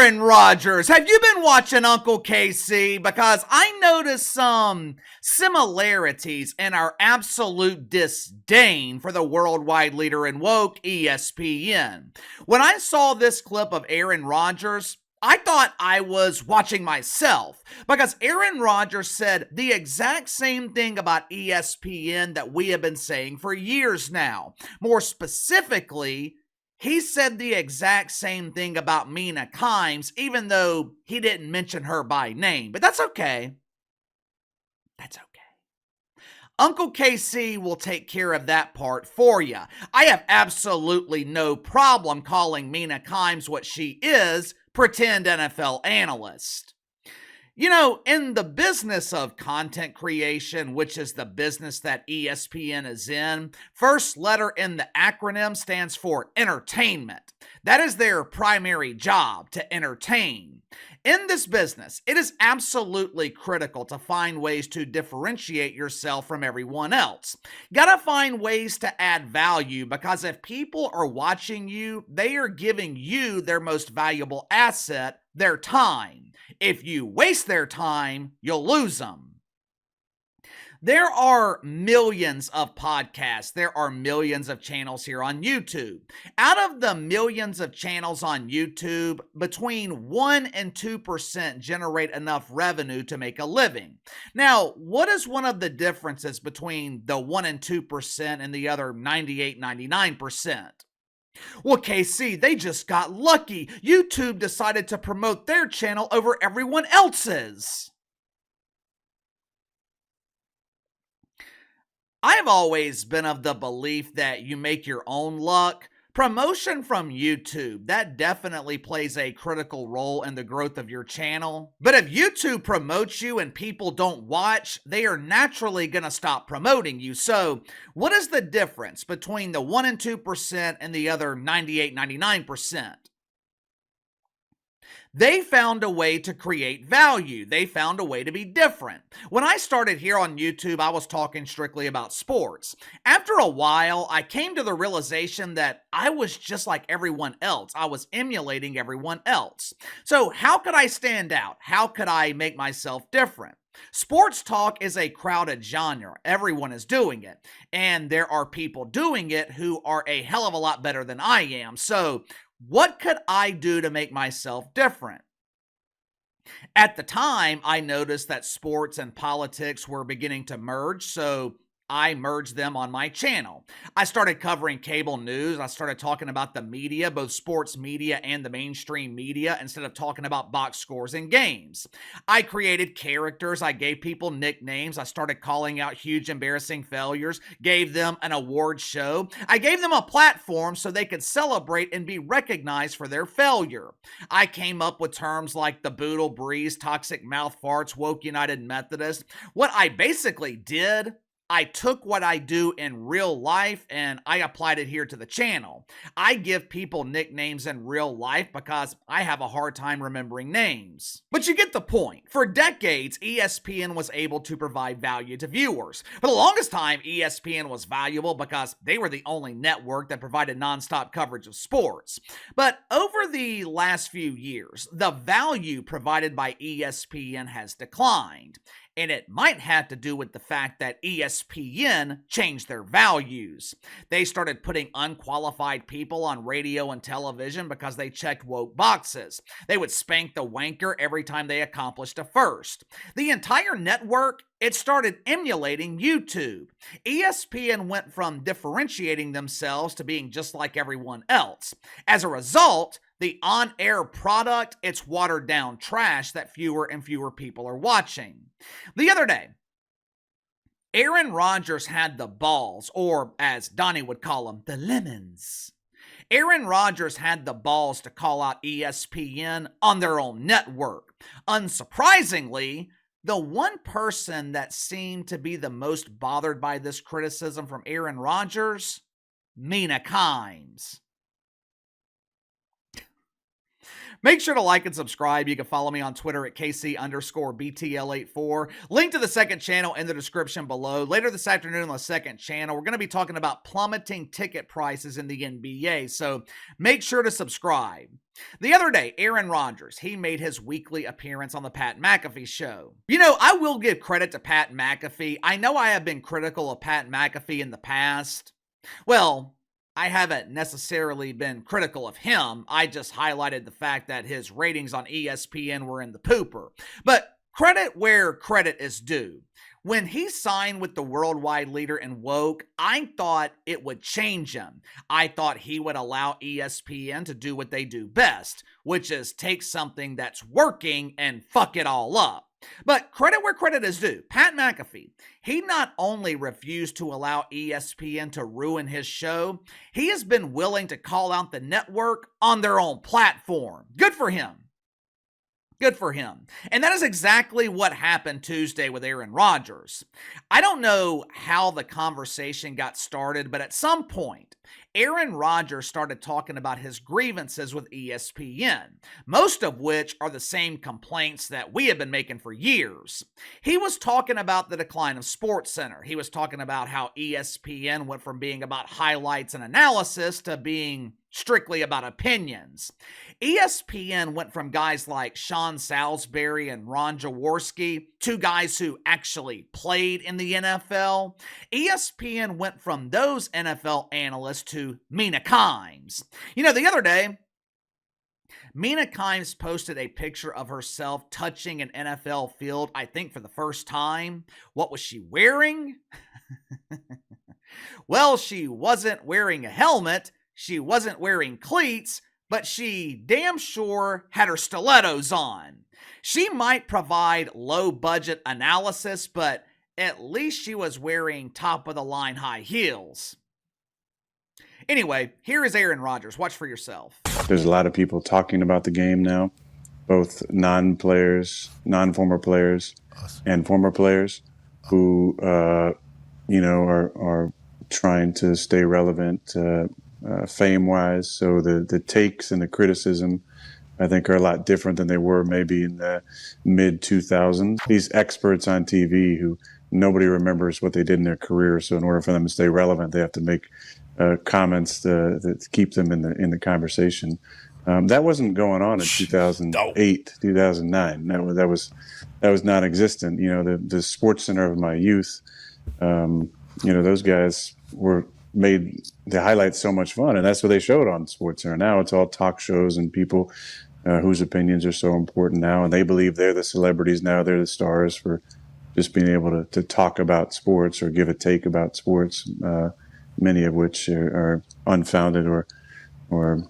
Aaron Rodgers, have you been watching Uncle KC? Because I noticed some similarities in our absolute disdain for the worldwide leader in woke, ESPN. When I saw this clip of Aaron Rodgers, I thought I was watching myself because Aaron Rodgers said the exact same thing about ESPN that we have been saying for years now. More specifically, he said the exact same thing about Mina Kimes, even though he didn't mention her by name. But that's okay. That's okay. Uncle KC will take care of that part for you. I have absolutely no problem calling Mina Kimes what she is, pretend NFL analyst. You know, in the business of content creation, which is the business that ESPN is in, first letter in the acronym stands for entertainment. That is their primary job, to entertain. In this business, it is absolutely critical to find ways to differentiate yourself from everyone else. You gotta find ways to add value because if people are watching you, they are giving you their most valuable asset, their time. If you waste their time, you'll lose them. There are millions of podcasts. There are millions of channels here on YouTube. Out of the millions of channels on YouTube, between 1 and 2% generate enough revenue to make a living. Now, what is one of the differences between the 1 and 2% and the other 98, 99%? Well, KC, they just got lucky. YouTube decided to promote their channel over everyone else's. I've always been of the belief that you make your own luck. Promotion from YouTube, that definitely plays a critical role in the growth of your channel. But if YouTube promotes you and people don't watch, they are naturally going to stop promoting you. So what is the difference between the 1 and 2% and the other 98, 99%? They found a way to create value. They found a way to be different. When I started here on YouTube, I was talking strictly about sports. After a while, I came to the realization that I was just like everyone else. I was emulating everyone else. So how could I stand out? How could I make myself different? Sports talk is a crowded genre. Everyone is doing it. And there are people doing it who are a hell of a lot better than I am. So what could I do to make myself different? At the time, I noticed that sports and politics were beginning to merge, so I merged them on my channel. I started covering cable news. I started talking about the media, both sports media and the mainstream media, instead of talking about box scores and games. I created characters. I gave people nicknames. I started calling out huge embarrassing failures, gave them an award show. I gave them a platform so they could celebrate and be recognized for their failure. I came up with terms like the boodle breeze, toxic mouth farts, woke United Methodist. What I basically did, I took what I do in real life and I applied it here to the channel. I give people nicknames in real life because I have a hard time remembering names. But you get the point. For decades, ESPN was able to provide value to viewers. For the longest time, ESPN was valuable because they were the only network that provided nonstop coverage of sports. But over the last few years, the value provided by ESPN has declined. And it might have to do with the fact that ESPN changed their values. They started putting unqualified people on radio and television because they checked woke boxes. They would spank the wanker every time they accomplished a first. The entire network, it started emulating YouTube. ESPN went from differentiating themselves to being just like everyone else. As a result, the on-air product, it's watered down trash that fewer and fewer people are watching. The other day, Aaron Rodgers had the balls, or as Donnie would call them, the lemons. Aaron Rodgers had the balls to call out ESPN on their own network. Unsurprisingly, the one person that seemed to be the most bothered by this criticism from Aaron Rodgers, Mina Kimes. Make sure to like and subscribe. You can follow me on Twitter at KC_BTL84. Link to the second channel in the description below. Later this afternoon on the second channel, we're going to be talking about plummeting ticket prices in the NBA, so make sure to subscribe. The other day, Aaron Rodgers, he made his weekly appearance on the Pat McAfee Show. You know, I will give credit to Pat McAfee. I know I have been critical of Pat McAfee in the past. Well, I haven't necessarily been critical of him. I just highlighted the fact that his ratings on ESPN were in the pooper. But credit where credit is due. When he signed with the worldwide leader in woke, I thought it would change him. I thought he would allow ESPN to do what they do best, which is take something that's working and fuck it all up. But credit where credit is due. Pat McAfee, he not only refused to allow ESPN to ruin his show, he has been willing to call out the network on their own platform. Good for him. Good for him. And that is exactly what happened Tuesday with Aaron Rodgers. I don't know how the conversation got started, but at some point, Aaron Rodgers started talking about his grievances with ESPN, most of which are the same complaints that we have been making for years. He was talking about the decline of SportsCenter. He was talking about how ESPN went from being about highlights and analysis to being strictly about opinions. ESPN went from guys like Sean Salisbury and Ron Jaworski to guys who actually played in the NFL. ESPN went from those NFL analysts to Mina Kimes. You know, the other day, Mina Kimes posted a picture of herself touching an NFL field, I think for the first time. What was she wearing? Well, she wasn't wearing a helmet. She wasn't wearing cleats, but she damn sure had her stilettos on. She might provide low-budget analysis, but at least she was wearing top-of-the-line high heels. Anyway, here is Aaron Rodgers. Watch for yourself. There's a lot of people talking about the game now, both non-players, non-former players, and former players who, are trying to stay relevant fame-wise. So the takes and the criticism, I think, are a lot different than they were maybe in the mid-2000s. These experts on TV who nobody remembers what they did in their career, so in order for them to stay relevant, they have to make comments that keep them in the conversation. That wasn't going on in 2008, 2009. That was non-existent. You know, the Sports Center of my youth, those guys made the highlights so much fun, and that's what they showed on Sports Center. Now it's all talk shows and people whose opinions are so important now, and they believe they're the celebrities now. They're the stars for just being able to talk about sports or give a take about sports, many of which are unfounded or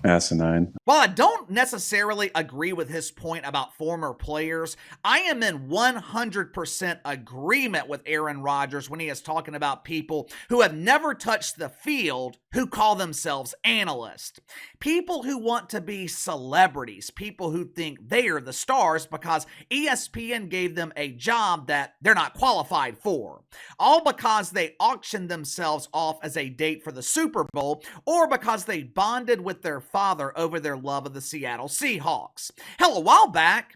asinine. While I don't necessarily agree with his point about former players, I am in 100% agreement with Aaron Rodgers when he is talking about people who have never touched the field who call themselves analysts. People who want to be celebrities, people who think they are the stars because ESPN gave them a job that they're not qualified for. All because they auctioned themselves off as a date for the Super Bowl, or because they bonded with their father over their love of the Seattle Seahawks. Hell, a while back,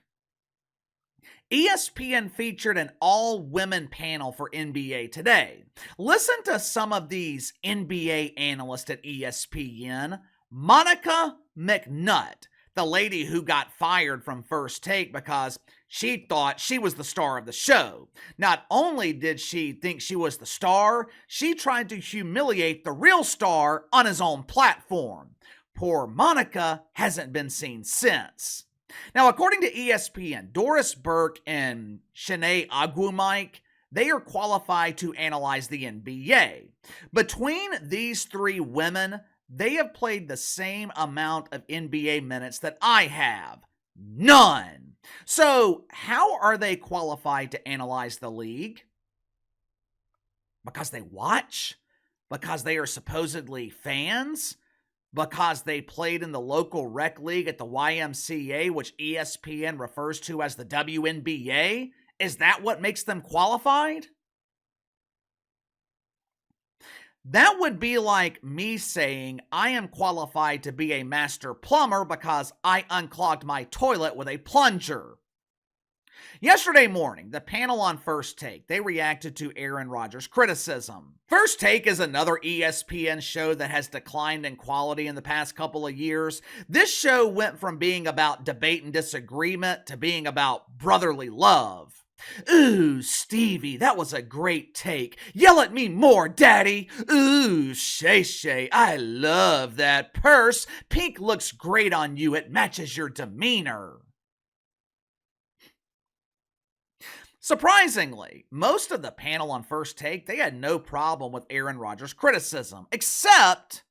ESPN featured an all-women panel for NBA Today. Listen to some of these NBA analysts at ESPN. Monica McNutt, the lady who got fired from First Take because she thought she was the star of the show. Not only did she think she was the star, she tried to humiliate the real star on his own platform. Poor Monica hasn't been seen since. Now, according to ESPN, Doris Burke and Shanae Agwumike, they are qualified to analyze the NBA. Between these three women, they have played the same amount of NBA minutes that I have. None. So, how are they qualified to analyze the league? Because they watch? Because they are supposedly fans? Because they played in the local rec league at the YMCA, which ESPN refers to as the WNBA? Is that what makes them qualified? That would be like me saying I am qualified to be a master plumber because I unclogged my toilet with a plunger. Yesterday morning, the panel on First Take, they reacted to Aaron Rodgers' criticism. First Take is another ESPN show that has declined in quality in the past couple of years. This show went from being about debate and disagreement to being about brotherly love. Ooh, Stevie, that was a great take. Yell at me more, Daddy. Ooh, Shay Shay, I love that purse. Pink looks great on you. It matches your demeanor. Surprisingly, most of the panel on First Take, they had no problem with Aaron Rodgers' criticism, except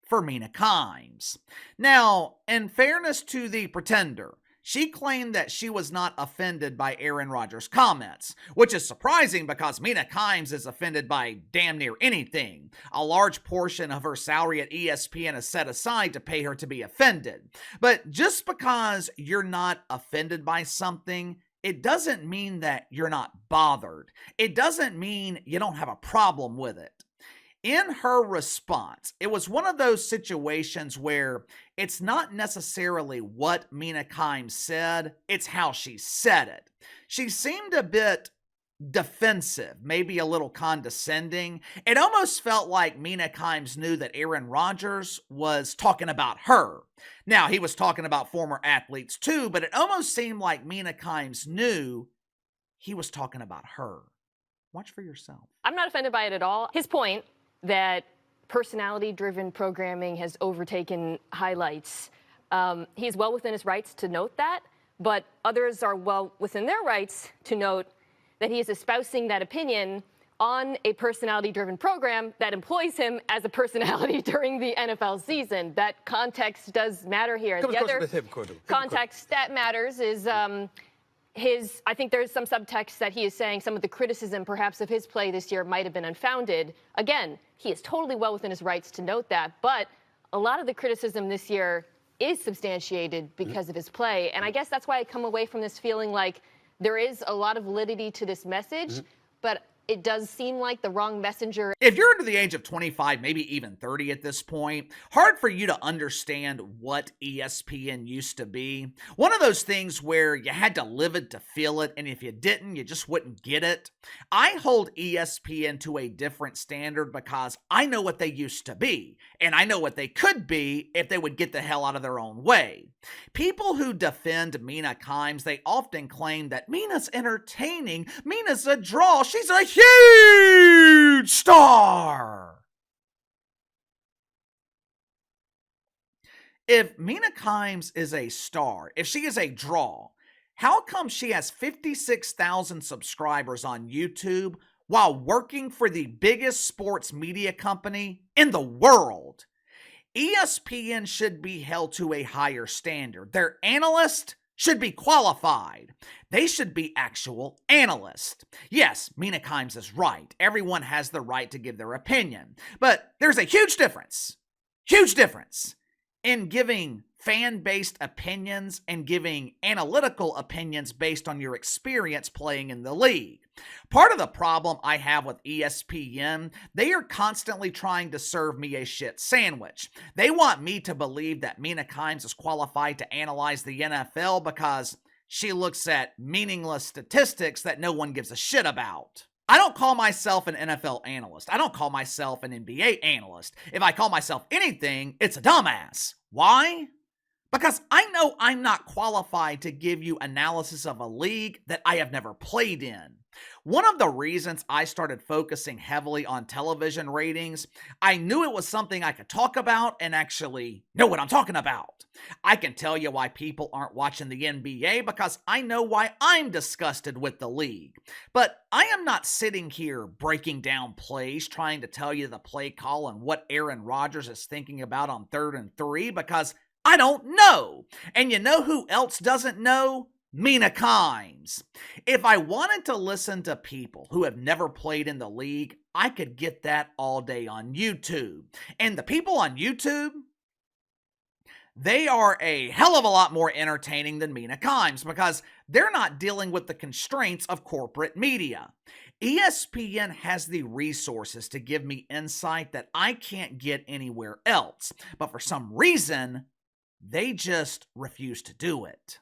for Mina Kimes. Now, in fairness to the pretender, she claimed that she was not offended by Aaron Rodgers' comments, which is surprising because Mina Kimes is offended by damn near anything. A large portion of her salary at ESPN is set aside to pay her to be offended. But just because you're not offended by something, it doesn't mean that you're not bothered. It doesn't mean you don't have a problem with it. In her response, it was one of those situations where it's not necessarily what Mina Kimes said, it's how she said it. She seemed a bit defensive, maybe a little condescending. It almost felt like Mina Kimes knew that Aaron Rodgers was talking about her. Now, he was talking about former athletes too, but it almost seemed like Mina Kimes knew he was talking about her. Watch for yourself. I'm not offended by it at all. His point that personality-driven programming has overtaken highlights. He's well within his rights to note that, but others are well within their rights to note that he is espousing that opinion on a personality-driven program that employs him as a personality during the NFL season. That context does matter here. The other context that matters is I think there's some subtext that he is saying some of the criticism perhaps of his play this year might have been unfounded. Again, he is totally well within his rights to note that, but a lot of the criticism this year is substantiated because of his play. And I guess that's why I come away from this feeling like there is a lot of validity to this message, but it does seem like the wrong messenger. If you're under the age of 25, maybe even 30 at this point, hard for you to understand what ESPN used to be. One of those things where you had to live it to feel it, and if you didn't, you just wouldn't get it. I hold ESPN to a different standard because I know what they used to be, and I know what they could be if they would get the hell out of their own way. People who defend Mina Kimes, they often claim that Mina's entertaining, Mina's a draw, she's a huge star. If Mina Kimes is a star, if she is a draw, how come she has 56,000 subscribers on YouTube while working for the biggest sports media company in the world? ESPN should be held to a higher standard. Their analysts should be qualified. They should be actual analysts. Yes, Mina Kimes is right. Everyone has the right to give their opinion. But there's a huge difference in giving fan-based opinions and giving analytical opinions based on your experience playing in the league. Part of the problem I have with ESPN, they are constantly trying to serve me a shit sandwich. They want me to believe that Mina Kimes is qualified to analyze the NFL because she looks at meaningless statistics that no one gives a shit about. I don't call myself an NFL analyst. I don't call myself an NBA analyst. If I call myself anything, it's a dumbass. Why? Because I know I'm not qualified to give you analysis of a league that I have never played in. One of the reasons I started focusing heavily on television ratings, I knew it was something I could talk about and actually know what I'm talking about. I can tell you why people aren't watching the NBA because I know why I'm disgusted with the league. But I am not sitting here breaking down plays, trying to tell you the play call and what Aaron Rodgers is thinking about on 3rd and 3 because I don't know. And you know who else doesn't know? Mina Kimes. If I wanted to listen to people who have never played in the league, I could get that all day on YouTube. And the people on YouTube, they are a hell of a lot more entertaining than Mina Kimes because they're not dealing with the constraints of corporate media. ESPN has the resources to give me insight that I can't get anywhere else, but for some reason, they just refuse to do it.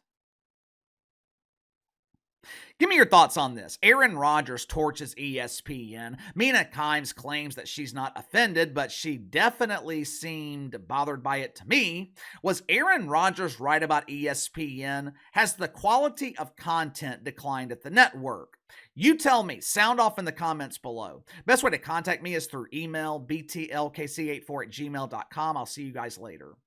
Give me your thoughts on this. Aaron Rodgers torches ESPN. Mina Kimes claims that she's not offended, but she definitely seemed bothered by it to me. Was Aaron Rodgers right about ESPN? Has the quality of content declined at the network? You tell me. Sound off in the comments below. Best way to contact me is through email, btlkc84@gmail.com. I'll see you guys later.